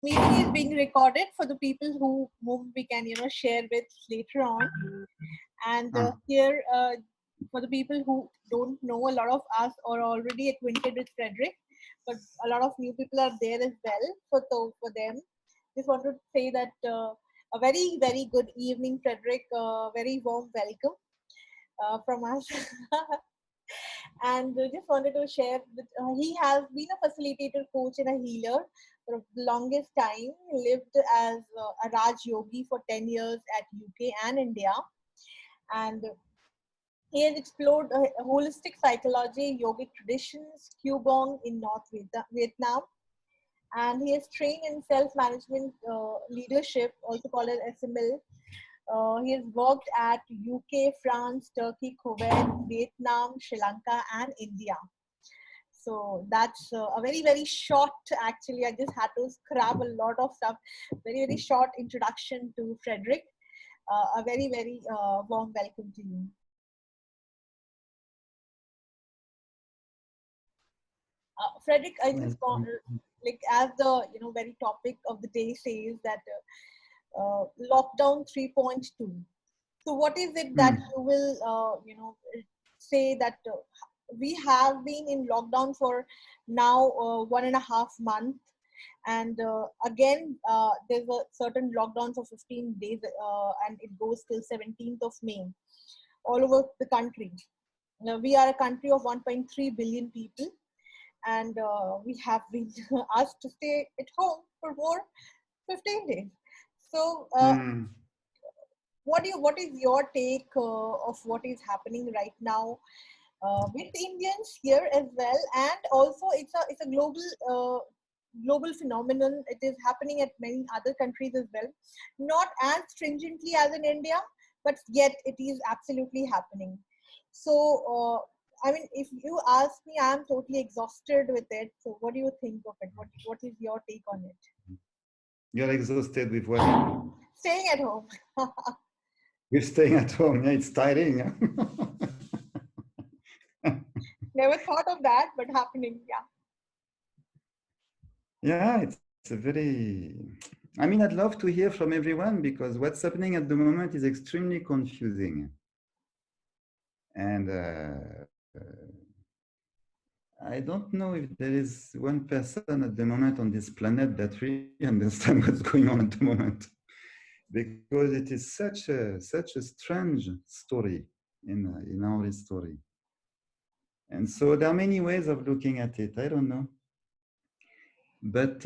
meeting is being recorded for the people whom we can share with later on. And Ah, here, for the people who don't know, a lot of us are already acquainted with Frederick, but a lot of new people are there as well. For them, just want to say that a very very good evening, Frederick. Very warm welcome from us. And just wanted to share that he has been a facilitator, coach, and a healer for the longest time. Lived as a Raj Yogi for 10 years at UK and India, and he has explored holistic psychology, yogic traditions, Qigong in North Vietnam, and he has trained in self-management leadership, also called as SML. He has worked at UK, France, Turkey, Kuwait, Vietnam, Sri Lanka, and India. So that's a very, very short, actually, I just had to scrap a lot of stuff. Very, very short introduction to Frederick. A very, very warm welcome to you. Frederick, I just want, well, like, as the very topic of the day says that lockdown 3.2. So what is it that mm, you will say that we have been in lockdown for now 1.5 months, and again there's a certain lockdown for 15 days, and it goes till 17th of May all over the country. Now, we are a country of 1.3 billion people, and we have been asked to stay at home for more 15 days. So mm. what is your take of what is happening right now with Indians here as well, and also it's a global phenomenon. It is happening at many other countries as well, not as stringently as in India, but yet it is absolutely happening. So I mean, if you ask me, I am totally exhausted with it. So what do you think of it? What is your take on it? You're exhausted with what? Staying at home. With staying at home. Yeah, it's tiring. Never thought of that, but happening. Yeah. Yeah, it's a very. I mean, I'd love to hear from everyone because what's happening at the moment is extremely confusing. And I don't know if there is one person at the moment on this planet that really understands what's going on at the moment, because it is such a strange story in our history. And so there are many ways of looking at it. I don't know, but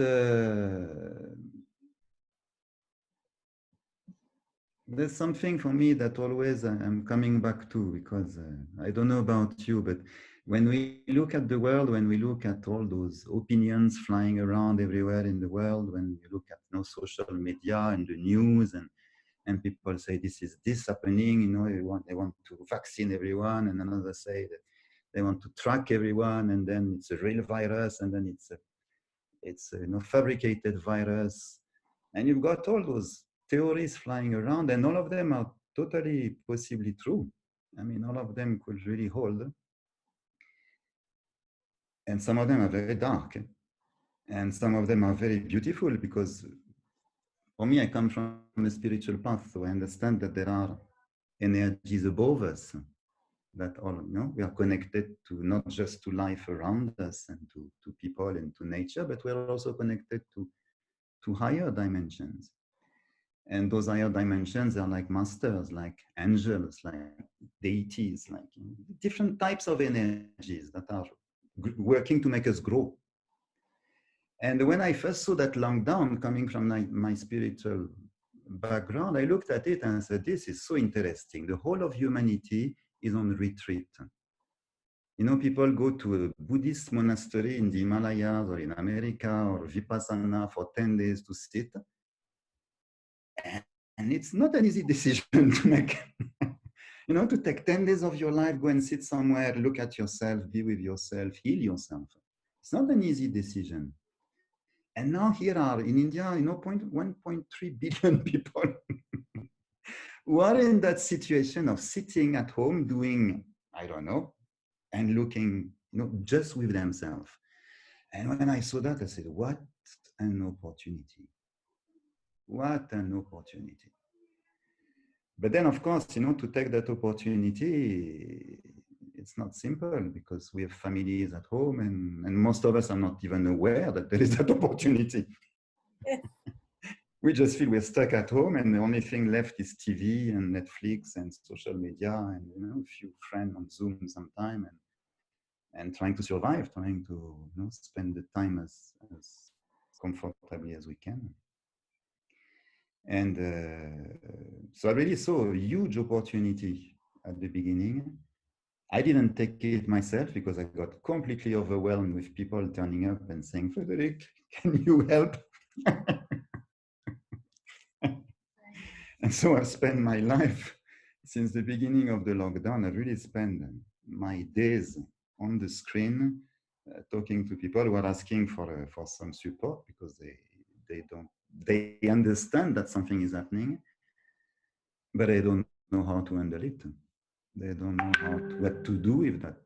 there's something for me that always I'm coming back to, because I don't know about you, but when we look at the world, when we look at all those opinions flying around everywhere in the world, when you look at social media and the news, and people say this happening, they want to vaccine everyone, and another say that they want to track everyone, and then it's a real virus, and then it's a fabricated virus, and you've got all those theories flying around, and all of them are totally possibly true. I mean, all of them could really hold, and some of them are very dark, and some of them are very beautiful, because for me, I come from a spiritual path, so I understand that there are energies above us that we are connected to, not just to life around us and to people and to nature, but we're also connected to higher dimensions. And those higher dimensions are like masters, like angels, like deities, like different types of energies that are working to make us grow. And when I first saw that lockdown coming from my spiritual background, I looked at it and said, this is so interesting. The whole of humanity is on retreat. People go to a Buddhist monastery in the Himalayas or in America or Vipassana for 10 days to sit. And it's not an easy decision to make. To take 10 days of your life, go and sit somewhere, look at yourself, be with yourself, heal yourself. It's not an easy decision. And now here are in India, 1.3 billion people who are in that situation of sitting at home doing, I don't know, and looking, just with themselves. And when I saw that, I said, what an opportunity. What an opportunity. But then, of course, to take that opportunity, it's not simple because we have families at home, and most of us are not even aware that there is that opportunity. Yes. We just feel we're stuck at home, and the only thing left is TV and Netflix and social media, and a few friends on Zoom sometime, and trying to survive, trying to spend the time as comfortably as we can. And so I really saw a huge opportunity at the beginning. I didn't take it myself because I got completely overwhelmed with people turning up and saying, Frederic, can you help? And so I've spent my life since the beginning of the lockdown. I've really spent my days on the screen talking to people who are asking for some support because they understand that something is happening, but they don't know how to handle it. They don't know what to do with that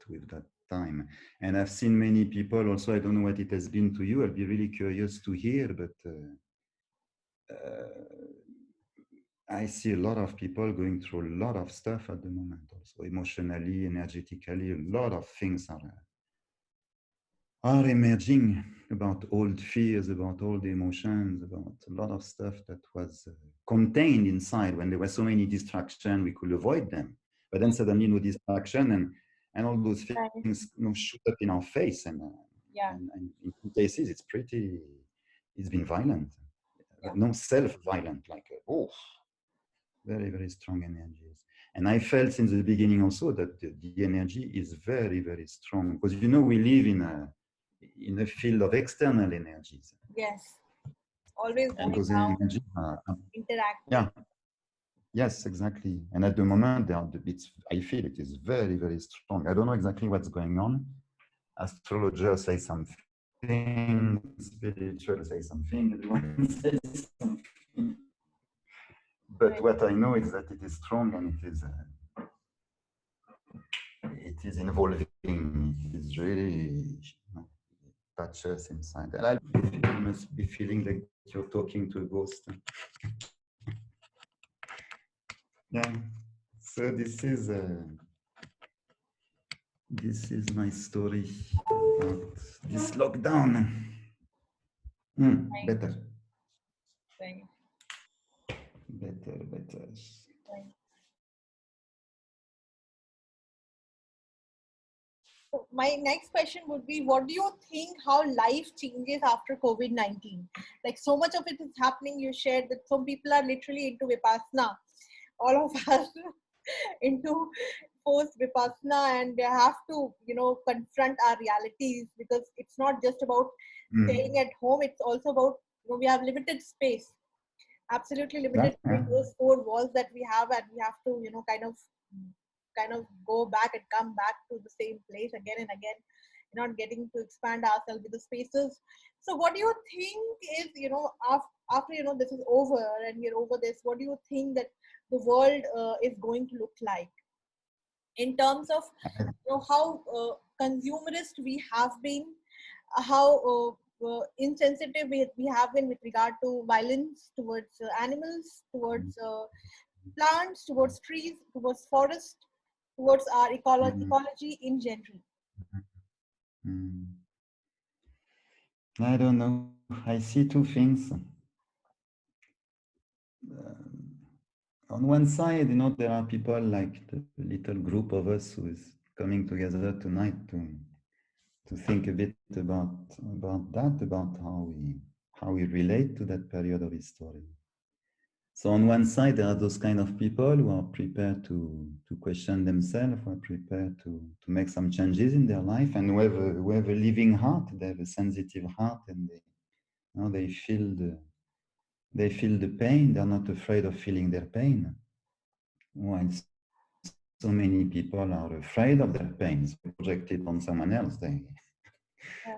time. And I've seen many people also. I don't know what it has been to you. I'll be really curious to hear, but I see a lot of people going through a lot of stuff at the moment, also emotionally, energetically. A lot of things are emerging about old fears, about old emotions, about a lot of stuff that was contained inside when there were so many distractions, we could avoid them. But then suddenly no distraction, and all those Right. things shoot up in our face. Yeah. And in some cases, it's been violent. Yeah. No, self-violent, like, very, very strong energies. And I felt since the beginning also that the energy is very, very strong because we live in a field of external energies, Yes. Always and going those out, energies interacting. yeah, yes, exactly. And at the moment I feel it is very, very strong. I don't know exactly what's going on. Astrologers say something, spiritual say something, everyone says something. But Right. what I know is that it is strong, and it is involving. It is really touches inside. You must be feeling like you're talking to a ghost. Yeah. So this is my story about this lockdown. Right. Better, Right. better. Right. So my next question would be, what do you think how life changes after COVID-19? Like so much of it is happening. You shared that some people are literally into Vipassana. All of us into post Vipassana, and they have to, confront our realities because it's not just about staying Mm. at home. It's also about, we have limited space, absolutely limited Exactly. space, those four walls that we have, and we have to, kind of go back and come back to the same place again and again, not getting to expand ourselves with the spaces. So what do you think is, after this is over and we're over this, what do you think that the world is going to look like in terms of how consumerist we have been, how insensitive we have been with regard to violence towards animals, towards plants, towards trees, towards forest, towards our Mm. ecology in general. Mm. I don't know. I see two things. On one side, there are people like the little group of us who is coming together tonight to think a bit about how we relate to that period of history. So on one side, there are those kind of people who are prepared to question themselves, who are prepared to make some changes in their life, and who have a living heart, they have a sensitive heart, and they feel the pain. They're not afraid of feeling their pain. While so many people are afraid of their pains, they project it on someone else. Yeah.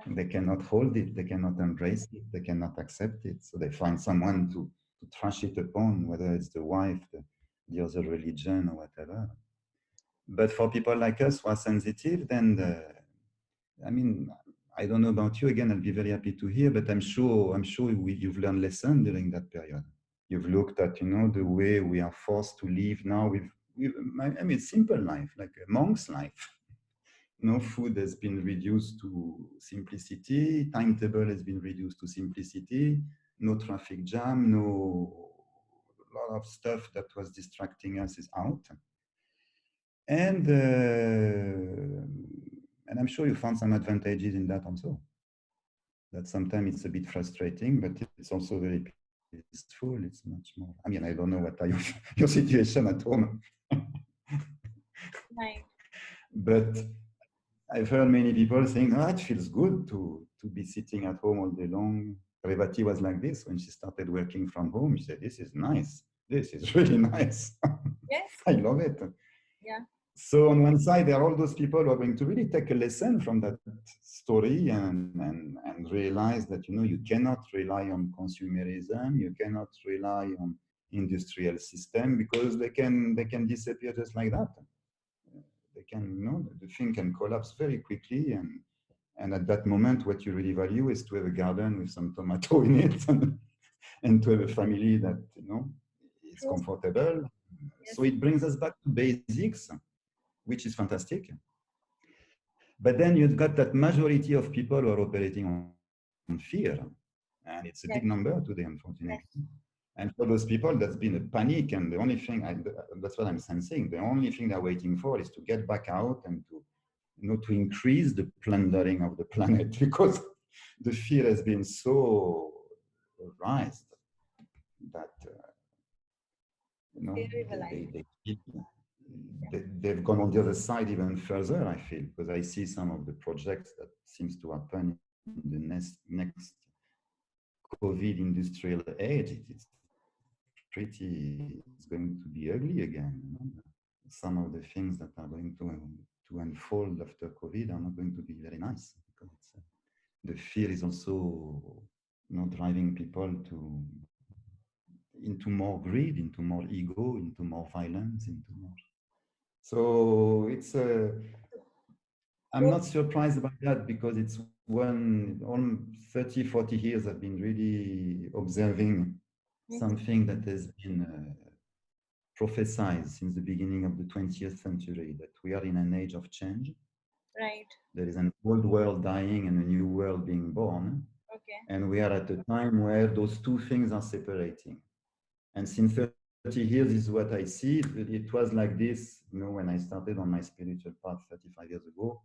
They cannot hold it, they cannot embrace it, they cannot accept it. So they find someone to trash it upon, whether it's the wife, the other religion, or whatever. But for people like us who are sensitive, then I mean, I don't know about you. Again, I'll be very happy to hear, but I'm sure you've learned lessons during that period. You've looked at, the way we are forced to live now with I mean, simple life, like a monk's life. No food has been reduced to simplicity. Timetable has been reduced to simplicity. No traffic jam. No lot of stuff that was distracting us is out. And I'm sure you found some advantages in that also. That sometimes it's a bit frustrating, but it's also very peaceful. It's much more. I mean, I don't know what are your situation at home, Right. but I've heard many people saying, "Oh, it feels good to be sitting at home all day long." Revati was like this when she started working from home. She said, "This is nice. This is really nice. Yes. I love it." Yeah. So on one side, there are all those people who are going to really take a lesson from that story and realize that you cannot rely on consumerism, you cannot rely on industrial system because they can disappear just like that. They can, the thing can collapse very quickly, and at that moment, what you really value is to have a garden with some tomato in it, and to have a family that is True. comfortable. So Yes. it brings us back to basics, which is fantastic. But then you've got that majority of people who are operating on fear, and it's a big number Yes. today, unfortunately. Yes. And for those people, that's been a panic, and the only thing, that's what I'm sensing, the only thing they're waiting for is to get back out and to increase the plundering of the planet because the fear has been so raised that Very well. they've gone on the other side even further, I feel, because I see some of the projects that seems to happen in the next COVID industrial age. It's going to be ugly again. Some of the things that are going to unfold after COVID are not going to be very nice because the fear is also driving people into more greed, into more ego, into more violence, into more. So I'm not surprised about that because it's on 30, 40 years I've been really observing Mm-hmm. something that has been prophesied since the beginning of the 20th century, that we are in an age of change. Right. There is an old world dying and a new world being born. Okay. And we are at a time where those two things are separating. And since 30 years is what I see. It was like this, when I started on my spiritual path 35 years ago.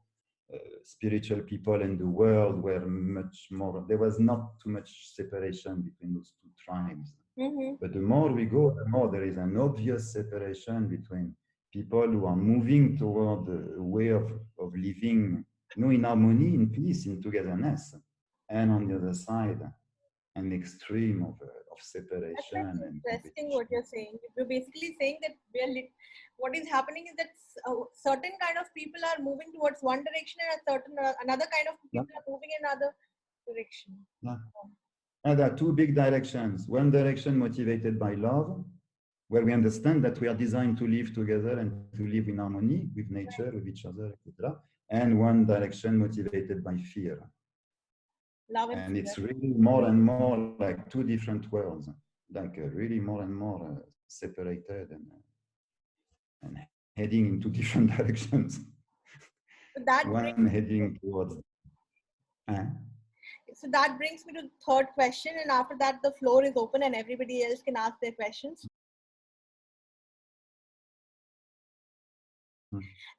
Spiritual people and the world were much more, there was not too much separation between those two tribes. Mm-hmm. But the more we go, the more there is an obvious separation between people who are moving toward a way of living, in harmony, in peace, in togetherness, and on the other side, an extreme of That's separation very and interesting what competition. you're saying. You're basically saying that what is happening is that certain kind of people are moving towards one direction and another kind of Yeah, people are moving in another direction. yeah. And there are two big directions. One direction motivated by love, where we understand that we are designed to live together and to live in harmony with nature, with each other, etc. And one direction motivated by fear. Love and And fear. it's really more and more like two different worlds, like really more and more separated and heading into different directions. So that One brings heading towards. Uh, so that brings me to the third question, and after that, the floor is open and everybody else can ask their questions.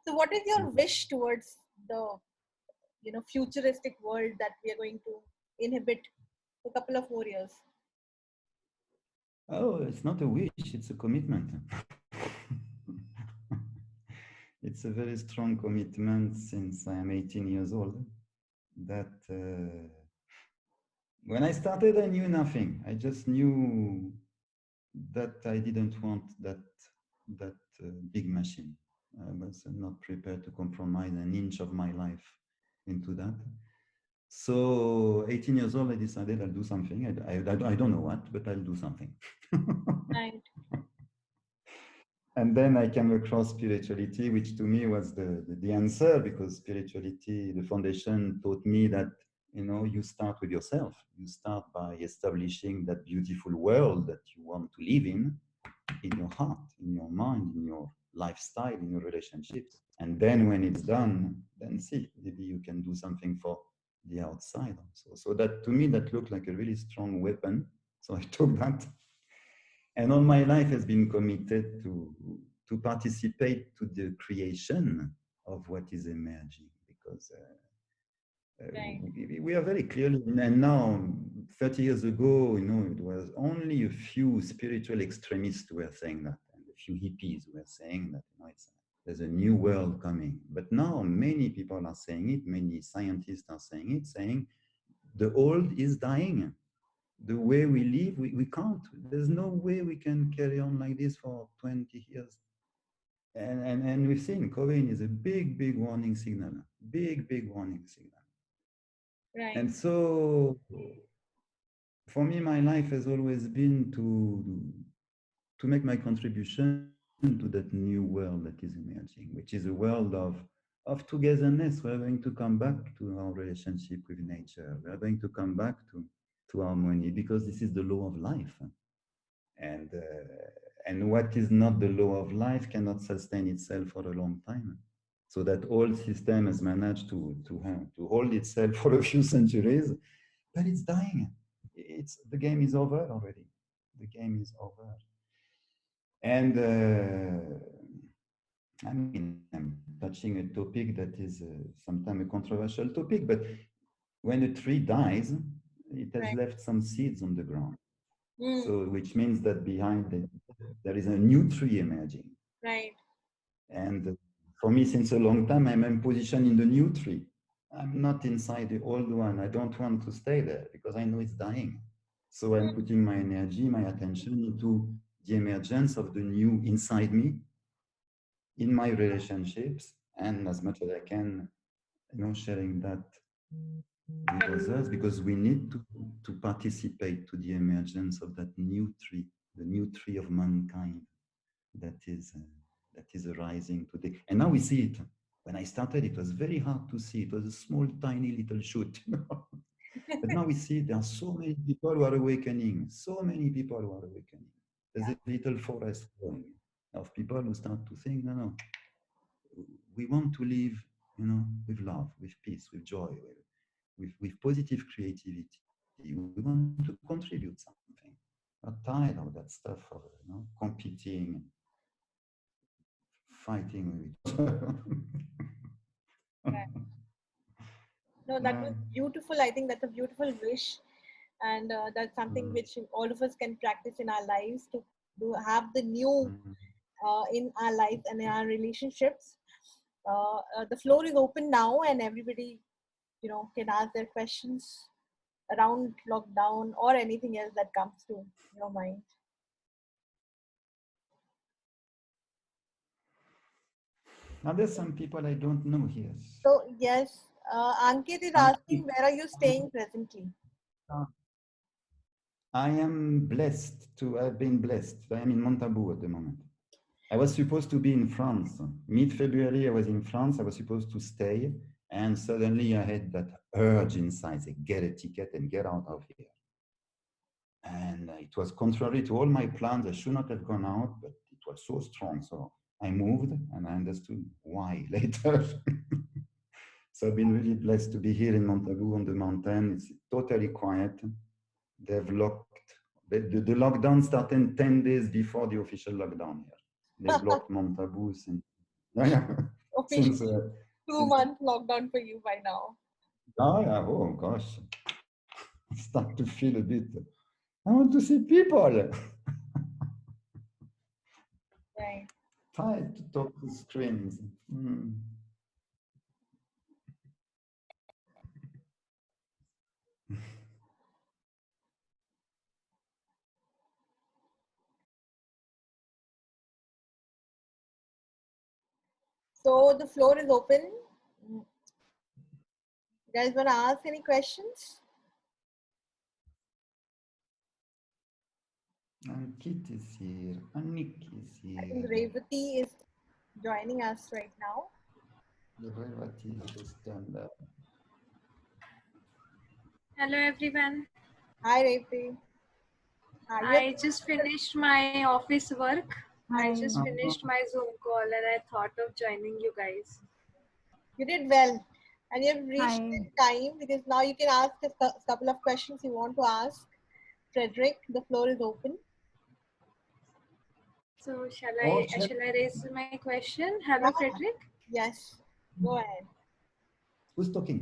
So, what is your wish towards the futuristic world that we are going to inhabit for a couple of more years? oh, it's not a wish, it's a commitment. It's a very strong commitment since I am 18 years old. That when I started, I knew nothing. I just knew that I didn't want that big machine. I was not prepared to compromise an inch of my life into that. So 18 years old, I decided I'll do something. I don't know what, but I'll do something. Right. And then I came across spirituality, which to me was the answer, because spirituality, the foundation, taught me that, you start with yourself. You start by establishing that beautiful world that you want to live in your heart, in your mind, in your lifestyle, in your relationships. And then when it's done, then see, maybe you can do something for the outside also. So that, to me, that looked like a really strong weapon. So I took that. And all my life has been committed to participate to the creation of what is emerging, because Right. we are very clearly, and now 30 years ago, it was only a few spiritual extremists who were saying that, and a few hippies who were saying that, there's a new world coming. But now many people are saying it, many scientists are saying it, saying the old is dying. The way we live, we can't. There's no way we can carry on like this for 20 years. And we've seen COVID is a big warning signal, big warning signal. Right. And so for me, my life has always been to make my contribution to that new world that is emerging, which is a world of togetherness. We're going to come back to our relationship with nature. We're going to come back to harmony, because this is the law of life. And what is not the law of life cannot sustain itself for a long time. So that old system has managed to hold itself for a few centuries, but it's dying. The game is over already. The game is over. And I mean, I'm touching a topic that is sometimes a controversial topic, but when a tree dies, it has Right. left some seeds on the ground. Mm. So, which means that behind it, there is a new tree emerging. Right. And for me, since a long time, I'm in position in the new tree. I'm not inside the old one. I don't want to stay there because I know it's dying. So I'm putting my energy, my attention into the emergence of the new inside me, in my relationships, and as much as I can, sharing that with others, because we need to participate to the emergence of that new tree, the new tree of mankind that is arising today. And now we see it. When I started, it was very hard to see. It was a small, tiny little shoot. But now we see there are so many people who are awakening. So many people who are awakening. There's a little forest growing of people who start to think, no, we want to live, with love, with peace, with joy, with positive creativity. We want to contribute something. We're tired of that stuff of, competing, fighting with each other. Right. No, that was beautiful. I think that's a beautiful wish, and that's something which all of us can practice in our lives to have the new in our lives and in our relationships. The floor is open now, and everybody, can ask their questions around lockdown or anything else that comes to your mind. Now there's some people I don't know here. So yes, Ankit is asking, Ankit, where are you staying presently? I am blessed I've been blessed. I am in Montagu at the moment. I was supposed to be in France. Mid-February, I was in France. I was supposed to stay. And suddenly I had that urge inside, say, get a ticket and get out of here. And it was contrary to all my plans. I should not have gone out, but it was so strong. So I moved and I understood why later. So I've been really blessed to be here in Montagu on the mountain. It's totally quiet. They've locked, the lockdown started 10 days before the official lockdown here. They've locked Montagu since, since, Officially, two since, months lockdown for you by now. oh gosh, I start to feel a bit, I want to see people. Right. Tired to talk to screens. So the floor is open. You guys want to ask any questions? Ankit is here. Anik is I think here. Revati is joining us right now. Revati is just turned up. Hello everyone. Hi, Revati. You I just finished my office work. I hmm, just finished my Zoom call and I thought of joining you guys. you did well, and you have reached Hi. in time because now you can ask a couple of questions you want to ask. Frederic, the floor is open. So Oh, check. shall I raise my question? Hello Yeah, Frederick. yes, go ahead. Who's talking?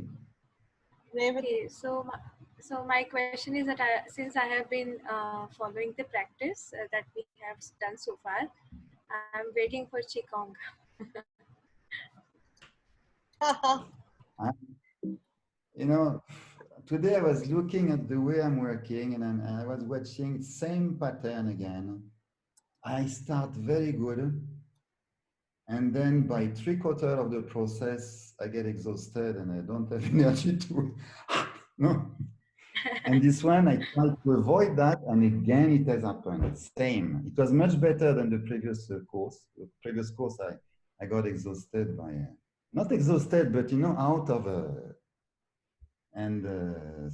Revati. Okay, so my question is that since I have been following the practice that we have done so far, I'm waiting for Qigong. I, you know, today I was looking at the way I'm working and I was watching same pattern again. I start very good, and then by 3/4 of the process, I get exhausted and I don't have energy to. No. And this one, I try to avoid that, and again, it has happened. Same. It was much better than the previous course. The previous course, I got exhausted by, not exhausted, but out of and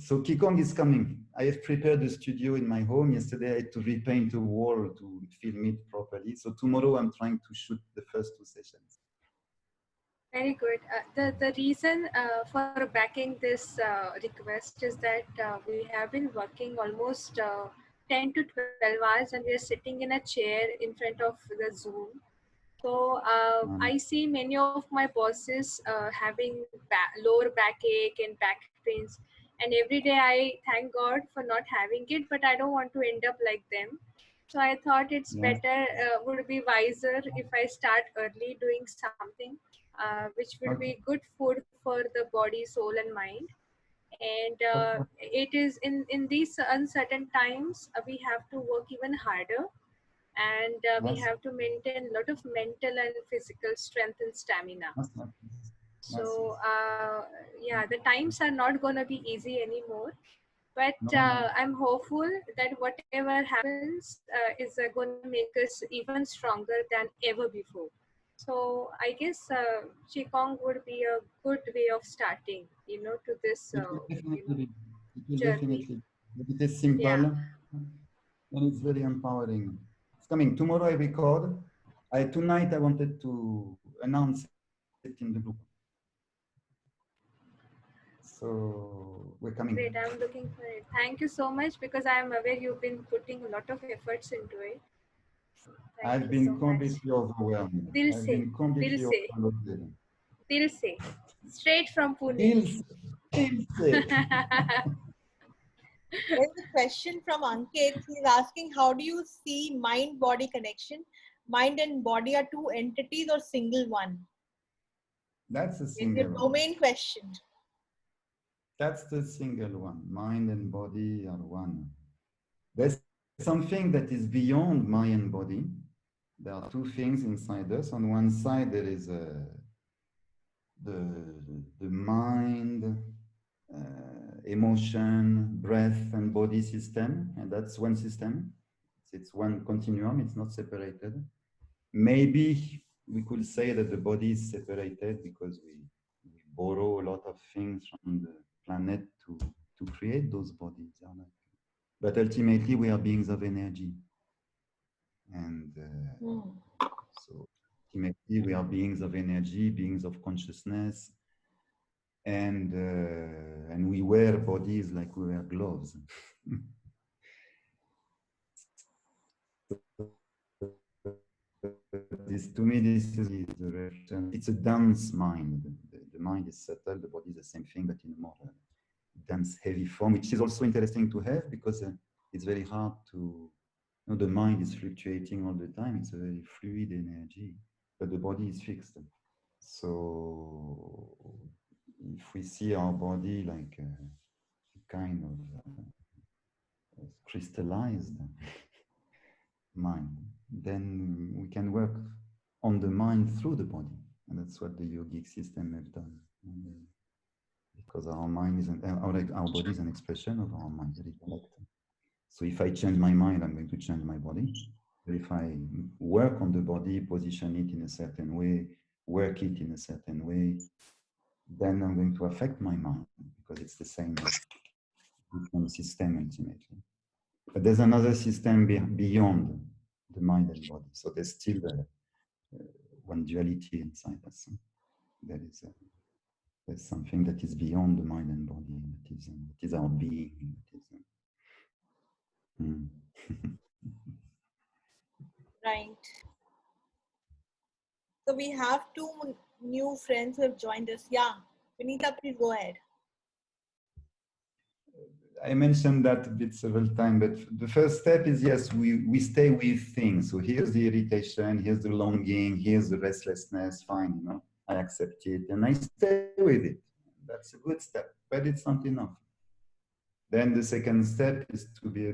so Qigong is coming. I have prepared the studio in my home. Yesterday I had to repaint a wall to film it properly. So tomorrow I'm trying to shoot the first two sessions. Very good. The reason for backing this request is that we have been working almost 10 to 12 hours and we are sitting in a chair in front of the Zoom. So I Um, see many of my bosses having lower backache and back pains, and every day I thank God for not having it, but I don't want to end up like them. So I thought it's yes, better, would be wiser if I start early doing something which will be okay. good food for the body, soul, and mind. And What, it is in these uncertain times we have to work even harder, and we yes, have to maintain a lot of mental and physical strength and stamina. yes, yes, yes, So yes. yeah, the times are not going to be easy anymore, but No, no, I'm hopeful that whatever happens is going to make us even stronger than ever before. So I guess Qigong would be a good way of starting, to this, it will definitely be. It will journey. definitely. It is Yeah, simple and it's very empowering. It's coming tomorrow. I record. Tonight I wanted to announce it in the group. So we're coming. great. I'm looking for it. Thank you so much because I am aware you've been putting a lot of efforts into it. So thank I've you so been much. completely overwhelmed. Dil I've se, been dil completely se, overloaded. dil se. Straight from Pune. Feels, feels it. There's a question from Ankit. He's asking, how do you see mind-body connection? Mind and body are two entities or single one? That's a It's a single one. domain question. That's the single one. Mind and body are one. There's something that is beyond mind and body. There are two things inside us. On one side, there is the mind, emotion, breath, and body system, and that's one system. It's one continuum. It's not separated. Maybe we could say that the body is separated because we borrow a lot of things from the planet to create those bodies. But ultimately, we are beings of energy. And Hmm. so ultimately, we are beings of energy, beings of consciousness. And we wear bodies like we wear gloves. This to me, this is the reflection. It's a dense mind. The mind is subtle, the body is the same thing, but in a more dense, heavy form, which is also interesting to have because it's very hard to. The mind is fluctuating all the time. It's a very fluid energy, but the body is fixed. So if we see our body like a kind of crystallized mind, then we can work on the mind through the body. And that's what the yogic system have done. And, because our mind is our body is an expression of our mind, very direct. So if I change my mind, I'm going to change my body. But if I work on the body, position it in a certain way, work it in a certain way, then I'm going to affect my mind because it's the same system ultimately. But there's another system beyond the mind and body. So there's still one duality inside us. There is there's something that is beyond the mind and body. That is our being. Mm. Right. So we have two new friends who have joined us. Yeah, Vinita, please go ahead. I mentioned that a bit several times, but the first step is yes, we stay with things. So here's the irritation, here's the longing, here's the restlessness. Fine, I accept it and I stay with it. That's a good step, but it's not enough. Then the second step is to be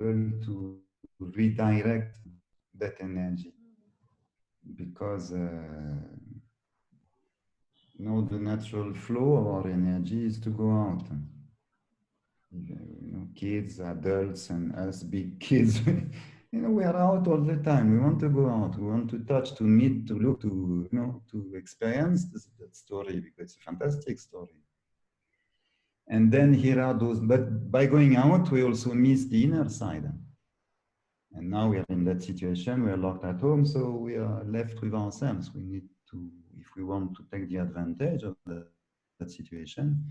able to redirect that energy, because the natural flow of our energy is to go out. Kids, adults, and us big kids, we are out all the time. We want to go out. We want to touch, to meet, to look, to experience that story, because it's a fantastic story. And then here are those, but by going out, we also miss the inner side. And now we are in that situation, we are locked at home, so we are left with ourselves. We need to, if we want to take the advantage of that situation,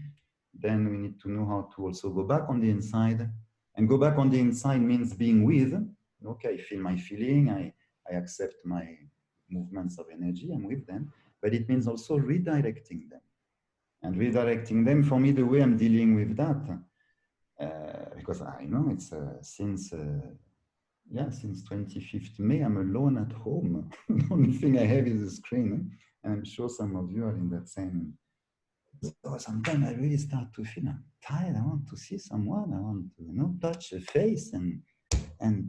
then we need to know how to also go back on the inside. And go back on the inside means being with. Okay, I feel my feeling, I accept my movements of energy, I'm with them, but it means also redirecting them. And redirecting them, for me, the way I'm dealing with that, because I know it's since 25th May, I'm alone at home. The only thing I have is a screen. And I'm sure some of you are in that same. So sometimes I really start to feel I'm tired. I want to see someone. I want to, touch a face and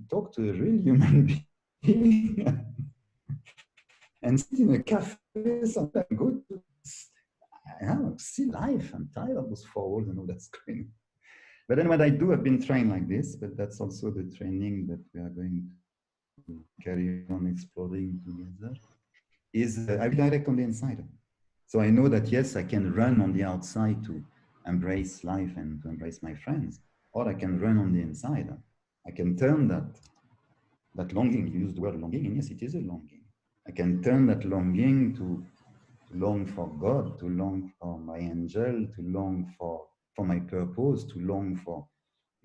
talk to a real human being. And sit in a cafe, sometimes go to see life. I'm tired of those four walls and all that screen. But then what I do, I've been trained like this, but that's also the training that we are going to carry on exploring together, is I redirect on the inside. So I know that, yes, I can run on the outside to embrace life and to embrace my friends, or I can run on the inside. I can turn that longing, you use the word longing, and yes, it is a longing. I can turn that longing to long for God, to long for my angel, to long for my purpose, to long for,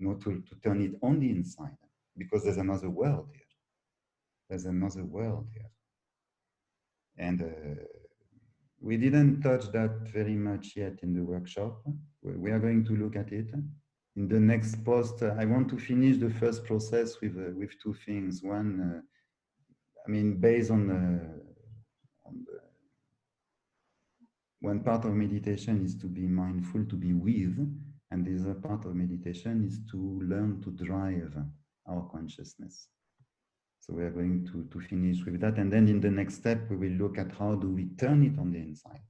to turn it on the inside, because there's another world here. There's another world here. And we didn't touch that very much yet in the workshop. We are going to look at it. In the next post, I want to finish the first process with two things. One, based on one part of meditation is to be mindful, to be with, and the other part of meditation is to learn to drive our consciousness. So we are going to finish with that. And then in the next step, we will look at how do we turn it on the inside.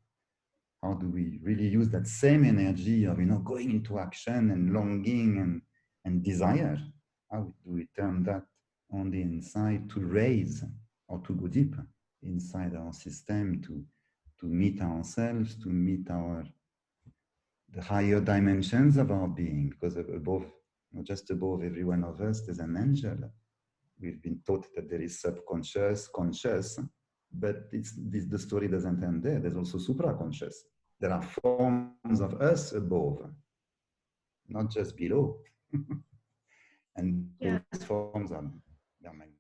How do we really use that same energy of, going into action and longing and desire? How do we turn that on the inside to raise or to go deeper inside our system, to meet ourselves, to meet the higher dimensions of our being, because above, just above every one of us, there's an angel. We've been taught that there is subconscious, conscious, but the story doesn't end there. There's also supraconscious. There are forms of us above, not just below. And those forms are magnificent.